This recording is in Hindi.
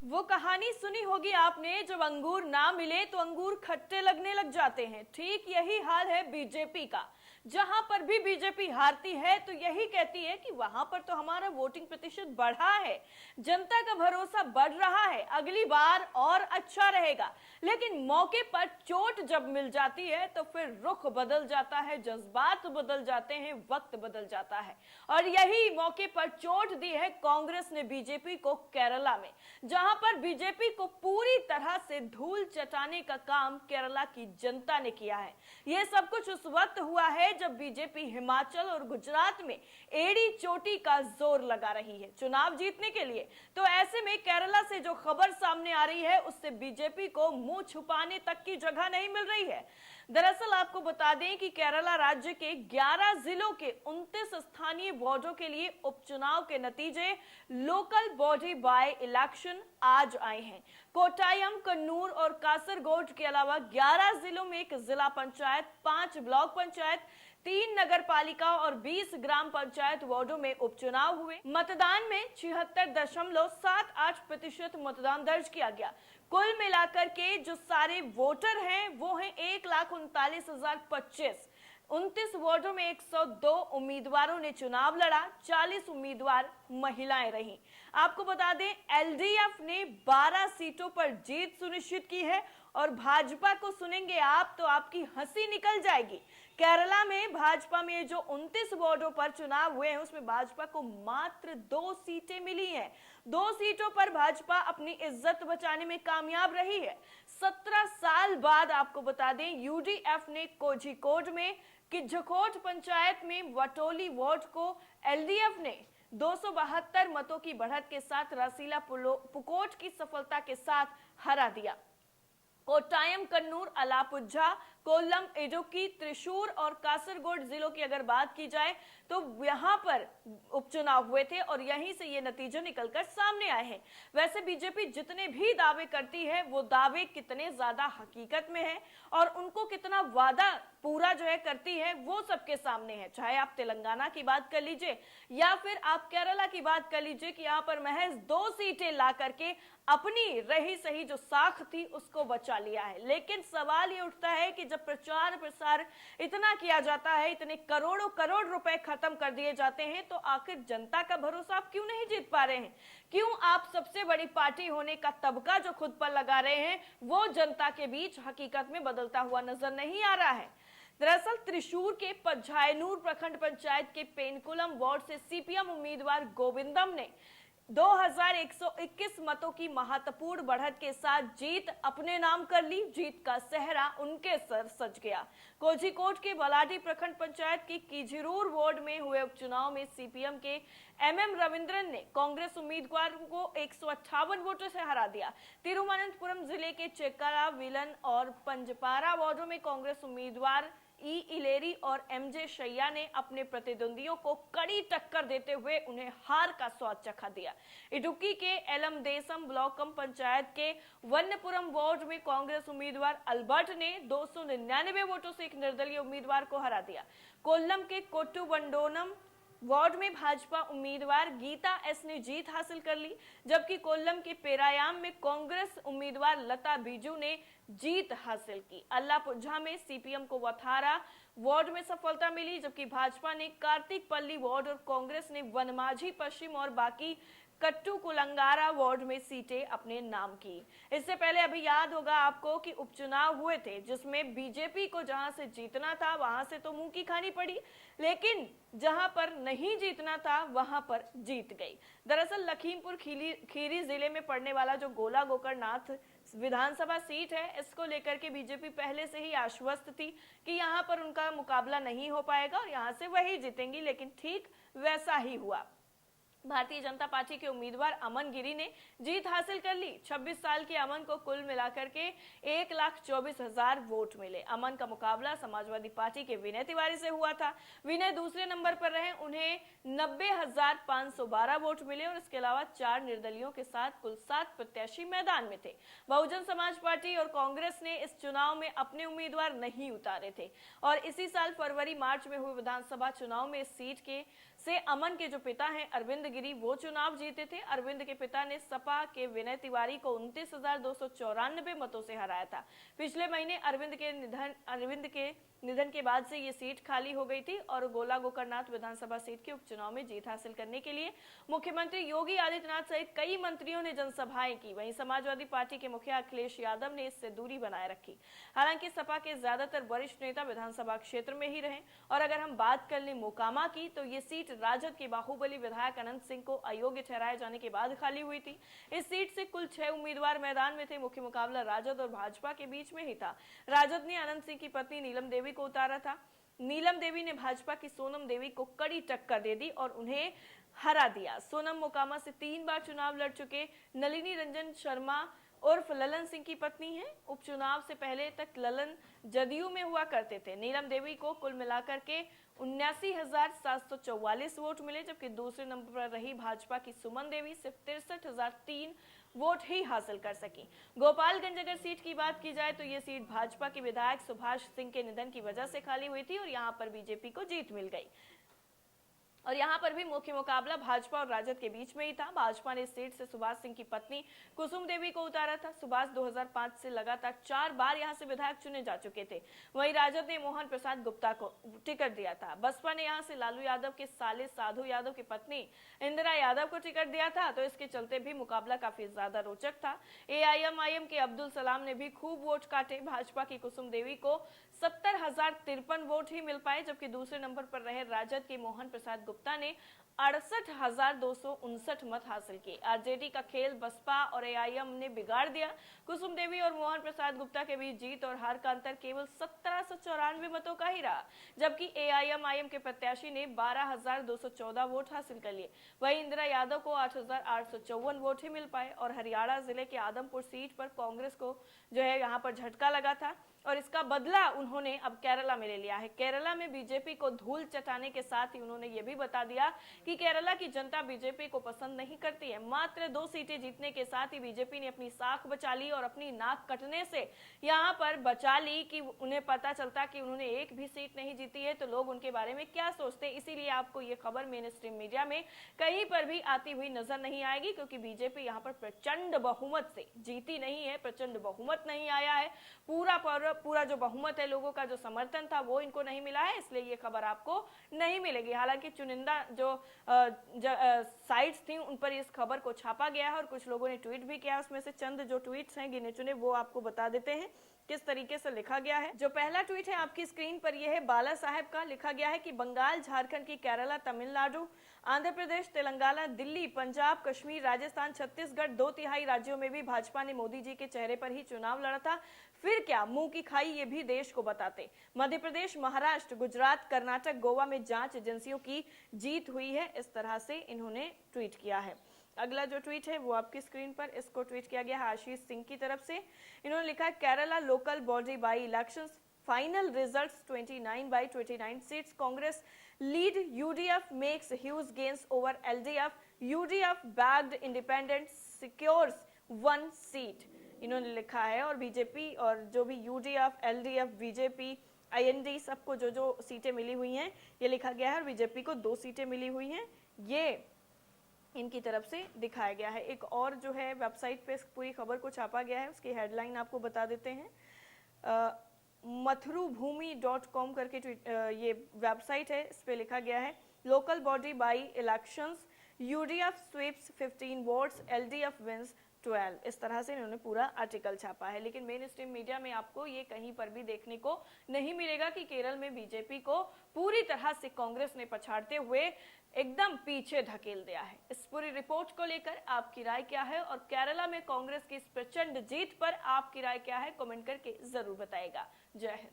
वो कहानी सुनी होगी आपने, जब अंगूर ना मिले तो अंगूर खट्टे लगने लग जाते हैं। ठीक यही हाल है बीजेपी का। जहां पर भी बीजेपी हारती है तो यही कहती है कि वहां पर तो हमारा वोटिंग प्रतिशत बढ़ा है, जनता का भरोसा बढ़ रहा है, अगली बार और अच्छा रहेगा। लेकिन मौके पर चोट जब मिल जाती है तो फिर रुख बदल जाता है, जज्बात बदल जाते हैं, वक्त बदल जाता है। और यही मौके पर चोट दी है कांग्रेस ने बीजेपी को केरला में, जहां पर बीजेपी को पूरी तरह से धूल चटाने का काम केरला की जनता ने किया है। यह सब कुछ उस वक्त हुआ है जब बीजेपी हिमाचल और गुजरात में एड़ी चोटी का जोर लगा रही है चुनाव जीतने के लिए। तो ऐसे में केरला से जो खबर सामने आ रही है उससे बीजेपी को मुंह छुपाने तक की जगह नहीं मिल रही है। दरअसल आपको बता दें कि केरला राज्य के 11 जिलों के 29 स्थानीय बोर्डों के लिए उपचुनाव के नतीजे लोकल बॉडी बाय इलेक्शन आज आए हैं। कोट्टायम, कन्नूर और कासरगोड के अलावा 11 जिलों में एक जिला पंचायत, 5 ब्लॉक पंचायत, 3 नगर पालिका और 20 ग्राम पंचायत वार्डों में उपचुनाव हुए। मतदान में 76.78% मतदान दर्ज किया गया। कुल मिलाकर के जो सारे वोटर हैं वो हैं 1,39,025। 29 वार्डों में 102 उम्मीदवारों ने चुनाव लड़ा, 40 उम्मीदवार महिलाएं रहीं। आपको बता दें एलडीएफ ने 12 सीटों पर जीत सुनिश्चित की है। और भाजपा को सुनेंगे आप तो आपकी हंसी निकल जाएगी। केरला में भाजपा में जो 29 वार्डों पर चुनाव हुए हैं उसमें भाजपा को मात्र 2 सीटें मिली हैं। 2 सीटों पर भाजपा अपनी इज्जत बचाने में कामयाब रही है। 17 साल बाद आपको बता दें यूडीएफ ने कोझिकोड में, किज्झकोट पंचायत में वटोली वार्ड को एलडीएफ ने 272 मतों की बढ़त के साथ रसीला पुकोट की सफलता के साथ हरा दिया। कोट्टायम, कन्नूर, अलापुझा, कोल्लम, इडुक्की, त्रिशूर और कासरगोड जिलों की अगर बात की जाए तो यहां पर उपचुनाव हुए थे और यहीं से ये नतीजे निकलकर सामने आए हैं। वैसे बीजेपी जितने भी दावे करती है वो दावे कितने ज्यादा हकीकत में है और उनको कितना वादा पूरा जो है करती है वो सबके सामने है। चाहे आप तेलंगाना की बात कर लीजिए या फिर आप केरला की बात कर लीजिए कि यहां पर महज 2 सीटें ला करके अपनी रही सही जो साख थी उसको बचा लिया है। लेकिन सवाल ये उठता है कि जब प्रचार प्रसार इतना किया जाता है, इतने करोड़ों करोड़ रुपए खत्म कर दिए जाते हैं, तो आखिर जनता का भरोसा आप क्यों नहीं जीत पा रहे हैं? क्यों आप सबसे बड़ी पार्टी होने का तबका जो खुद पर लगा रहे हैं वो जनता के बीच हकीकत में बदलता हुआ नजर नहीं आ रहा है? दरअसल त्रिशूर के पझायनूर प्रखंड पंचायत के पेनकुलम वार्ड से सीपीएम उम्मीदवार गोविंदम ने 2121 मतों की महत्वपूर्ण बढ़त के साथ जीत अपने नाम कर ली। जीत का सेहरा उनके सर सज गया। कोझिकोड के बलाडी प्रखंड पंचायत की कीझिरूर वार्ड में हुए उपचुनाव में सीपीएम के एमएम रविंद्रन ने कांग्रेस उम्मीदवार को 158 वोटों से हरा दिया। तिरुवनंतपुरम जिले के चेक्कारा, विलन और पंजपारा वार्डों में कांग्रेस उम्मीदवार ई इलेरी और एमजे शैया ने अपने प्रतिद्वंदियों को कड़ी टक्कर देते हुए उन्हें हार का स्वाद चखा दिया। इडुक्की के एलमदेसम ब्लॉकम पंचायत के वन्यपुरम वार्ड में कांग्रेस उम्मीदवार अल्बर्ट ने 299 वोटों से एक निर्दलीय उम्मीदवार को हरा दिया। कोल्लम के कोट्टुवंडोनम वार्ड में भाजपा उम्मीदवार गीता एस ने जीत हासिल कर ली, जबकि कोल्लम के पेरायाम में कांग्रेस उम्मीदवार लता बीजू ने जीत हासिल की। अल्लापुझा में सीपीएम को वथारा वार्ड में सफलता मिली, जबकि भाजपा ने कार्तिक पल्ली वार्ड और कांग्रेस ने वनमाझी पश्चिम और बाकी कट्टू कुलंगारा वार्ड में सीटें अपने नाम की। इससे पहले अभी याद होगा आपको कि उपचुनाव हुए थे जिसमें बीजेपी को जहां से जीतना था वहां से तो मुंह की खानी पड़ी, लेकिन जहां पर नहीं जीतना था वहां पर जीत गई। दरअसल लखीमपुर खीरी जिले में पड़ने वाला जो गोला गोकर्णनाथ विधानसभा सीट है, इसको लेकर के बीजेपी पहले से ही आश्वस्त थी कि यहां पर उनका मुकाबला नहीं हो पाएगा और यहां से वही जीतेंगी, लेकिन ठीक वैसा ही हुआ। भारतीय जनता पार्टी के उम्मीदवार अमन गिरी ने जीत हासिल कर ली। 26 साल के अमन को कुल मिलाकर के 1,24,000 वोट मिले। अमन का मुकाबला समाजवादी पार्टी के विनय तिवारी से हुआ था। विनय दूसरे नंबर पर रहे, उन्हें 90,512 वोट मिले और इसके अलावा 4 निर्दलियों के साथ कुल 7 प्रत्याशी मैदान में थे। बहुजन समाज पार्टी और कांग्रेस ने इस चुनाव में अपने उम्मीदवार नहीं उतारे थे और इसी साल फरवरी मार्च में हुए विधानसभा चुनाव में इस सीट के से अमन के जो पिता हैं अरविंद गिरी वो चुनाव जीते थे। अरविंद के पिता ने सपा के विनय तिवारी को 29,294 मतों से हराया था। पिछले महीने अरविंद के निधन के बाद से ये सीट खाली हो गई थी और गोला गोकर्णनाथ विधानसभा सीट के उपचुनाव में जीत हासिल करने के लिए मुख्यमंत्री योगी आदित्यनाथ सहित कई मंत्रियों ने जनसभाएं की। वहीं समाजवादी पार्टी के मुखिया अखिलेश यादव ने इससे दूरी बनाए रखी। हालांकि सपा के ज्यादातर वरिष्ठ नेता विधानसभा क्षेत्र में ही रहे। और अगर हम बात कर लें मोकामा की, तो ये सीट राजद के बाहुबली विधायक अनंत सिंह को अयोग्य ठहराए जाने के बाद खाली हुई थी। इस सीट से कुल 6 उम्मीदवार मैदान में थे। मुख्य मुकाबला राजद और भाजपा के बीच में ही था। राजद ने अनंत सिंह की पत्नी नीलम देवी को उतारा था। नीलम देवी ने भाजपा की सोनम देवी को कड़ी टक्कर दे दी और उन्हें हरा दिया। सोनम मोकामा से 3 बार चुनाव लड़ चुके नलिनी रंजन शर्मा उर्फ ललन सिंह की पत्नी हैं। उपचुनाव से पहले तक ललन जदयू में हुआ करते थे। नीलम देवी को कुल मिलाकर के 79,744 वोट मिले, जबकि दूसरे नंबर पर रही भाजपा की सुमन देवी सिर्फ 63,003 वोट ही हासिल कर सकी। गोपालगंज अगर सीट की बात की जाए तो ये सीट भाजपा के विधायक सुभाष सिंह के निधन की वजह से खाली हुई थी और यहाँ पर बीजेपी को जीत मिल गई। और यहां पर भी मुख्य मुकाबला भाजपा और राजद के बीच में ही था। भाजपा ने इस सीट से सुभाष सिंह की पत्नी कुसुम देवी को उतारा था। सुभाष 2005 से लगातार 4 बार यहां से विधायक चुने जा चुके थे। वहीं राजद ने मोहन प्रसाद गुप्ता को टिकट दिया था। बसपा ने यहां से लालू यादव के साले साधु यादव की पत्नी इंदिरा यादव को टिकट दिया था, तो इसके चलते भी मुकाबला काफी ज्यादा रोचक था। AIMIM के अब्दुल सलाम ने भी खूब वोट काटे। भाजपा की कुसुम देवी को 70,053 वोट ही मिल पाए, जबकि दूसरे नंबर पर रहे राजद के मोहन प्रसाद गुप्ता ने 68,259 मत हासिल किए। आरजेडी का खेल बसपा और AIM ने बिगाड़ दिया। कुसुम देवी और मोहन प्रसाद गुप्ता के बीच जीत और हार का अंतर केवल 1794 मतों का ही रहा, जबकि AIMIM के प्रत्याशी ने 12,214 वोट हासिल कर लिए। वहीं इंदिरा यादव को 8,854 वोट ही मिल पाए। और हरियाणा जिले के आदमपुर सीट पर कांग्रेस को जो है यहाँ पर झटका लगा था और इसका बदला उन्होंने अब केरला में ले लिया है। केरला में बीजेपी को धूल चटाने के साथ ही उन्होंने ये भी बता दिया कि केरला की जनता बीजेपी को पसंद नहीं करती है। मात्र 2 सीटें जीतने के साथ ही बीजेपी ने अपनी साख बचा ली और अपनी नाक कटने से यहाँ पर बचा ली कि उन्हें पता चलता कि उन्होंने एक भी सीट नहीं जीती है तो लोग उनके बारे में क्या सोचते। इसीलिए आपको ये खबर मेन स्ट्रीम मीडिया में कहीं पर भी आती हुई नजर नहीं आएगी, क्योंकि बीजेपी यहाँ पर प्रचंड बहुमत से जीती नहीं है, प्रचंड बहुमत नहीं आया है। पूरा जो बहुमत है, लोगों का जो समर्थन था वो इनको नहीं मिला है, इसलिए ये खबर आपको नहीं मिलेगी। हालांकि चुनिंदा जो साइट्स थी उन पर इस खबर को छापा गया है और कुछ लोगों ने ट्वीट भी किया। उसमें से चंद जो ट्वीट्स हैं गिने चुने वो आपको बता देते हैं किस तरीके से लिखा गया है। जो पहला ट्वीट है आपकी स्क्रीन पर यह है बाला साहेब का। लिखा गया है कि बंगाल, झारखंड की केरला, तमिलनाडु, आंध्र प्रदेश, तेलंगाना, दिल्ली, पंजाब, कश्मीर, राजस्थान, छत्तीसगढ़ 2/3 राज्यों में भी भाजपा ने मोदी जी के चेहरे पर ही चुनाव लड़ा था। फिर क्या, मुंह की खाई ये भी देश को बताते। मध्य प्रदेश, महाराष्ट्र, गुजरात, कर्नाटक, गोवा में जांच एजेंसियों की जीत हुई है। इस तरह से इन्होंने ट्वीट किया है। अगला जो ट्वीट है वो आपकी स्क्रीन पर, इसको ट्वीट किया गया है आशीष सिंह की तरफ से। इन्होंने लिखा है Kerala local body by elections final results 29/29 seats Congress lead, UDF makes huge gains over LDF, UDF bagged independent secures 1 seat इन्होंने लिखा है। और बीजेपी और जो भी UDF, LDF, BJP, IND सबको जो सीटें मिली हुई हैं ये लिखा गया है और बीजेपी को 2 सीटें मिली हुई हैं, ये इनकी तरफ से दिखाया गया है। एक और जो है वेबसाइट पे पूरी खबर को छापा गया है, उसकी हेडलाइन आपको बता देते हैं। mathrubhumi.com करके ये वेबसाइट है, इस पे लिखा गया है local body by elections, UDF sweeps 15 votes, LDF wins 12। इस तरह से इन्होंने पूरा आर्टिकल छापा है। लेकिन मेन स्ट्रीम मीडिया में आपको ये कहीं पर भी देखने को नहीं मिलेगा कि केरल में बीजेपी को पूरी तरह से कांग्रेस ने पछाड़ते हुए एकदम पीछे धकेल दिया है। इस पूरी रिपोर्ट को लेकर आपकी राय क्या है और केरला में कांग्रेस की इस प्रचंड जीत पर आपकी राय क्या है, कमेंट करके जरूर बताएगा। जय हिंद।